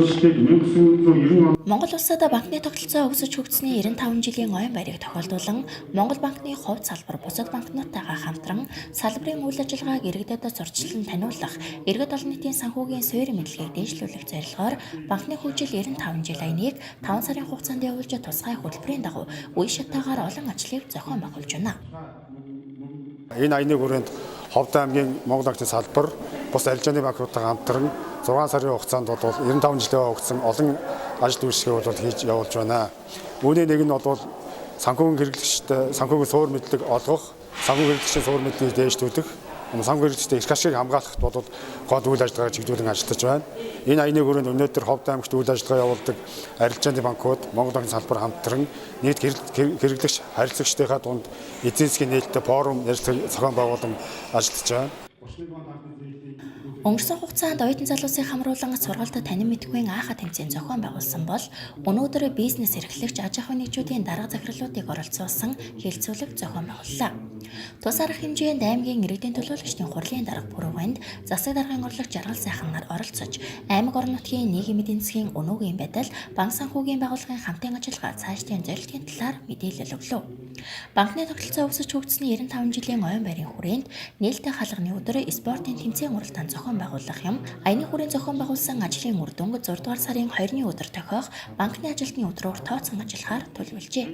боловсролыг 1990 он Монгол улсад банкны тогтолцоо өсөж хөгжсөний 95 жилийн оюун байрыг тохиолдуулан Монгол банкны хувь салбар бусад банкнуудтайгаа хамтран салбарын үйл ажиллагааг иргэдэд зурчлан таниулах, иргэд олон нийтийн санхүүгийн суурь мэдлэгийг дэвшлүүлэх зорилгоор банкны хөгжил 95 жил аяныг 5 сарын хугацаанд явуулж тусгай хөтөлбөрийн дагуу үе шатаагаар олон ажлыг зохион байгуулж байна. Энэ аяны хүрээнд Ховд аймгийн Монгол банкны салбар бус арилжааны банкнуудтай хамтран 6 сарын хугацаанд бол 95 жилийн өгсөн олон ажил үйлчлэгийг бол хийж явуулж байна. Үүний нэг нь бол санхүүгийн хэрэглэгчтэй санхүүгийн суур мэдлэг олгох, санхүүгийн хэрэглэгчийн суур мэдлэгийг дээшлүүлэх, санхүүгийн хэрэглэгчтэй эрх ашигыг хамгаалахт бол гол үйл ажиллагаа чиглүүлэн ажиллаж байна. Энэ аяны хүрээнд өнөөдөр Ховд аймагт үйл ажиллагаа явуулдаг арилжааны банкуд Монгол банкны салбар хамтран нийт хэрэглэгч харилцагчдынхаа дунд эзэн засгийн нээлттэй форум ярилцлага зохион байгуулан ажиллаж байна. Өнгөрсөн хугацаанд оюутан залуусыг хамруулан сургалт танин мэдгүй анхаа тэмцээн зохион байгуулсан бол өнөөдөр бизнес эрхлэгч аж ахуйн нэгжүүдийн дарга захирлуудыг оролцуулсан хэлцүүлэг зохион байгууллаа. Тус арга хэмжээнд аймгийн иргэдийн төлөөлөгчдийн хурлын дарга бүрүүгэнд засаг даргын орлогч Жаргал сайхан нар оролцож, аймаг орон нутгийн нийгмийн эдийн засгийн өнөөгийн байдал, банк санхүүгийн байгууллагын хамтын ажиллагаа цаашдын зорилтын талаар мэдээлэл өглөө. Банкны тогтолцоо өсөж хөгжсөний 95 жилийн оюун байрын хүрээнд нээлттэй хаалганы өдөр спортын тэмцээн уралдаан зохион байгуулах юм. Аяны хүрээнд зохион байгуулсан ажлын үр дүнг 6 дугаар сарын 2-ны өдөр тохиох банкны ажилтны өдрөөр тооцсон ажиллахаар төлөвлөжээ.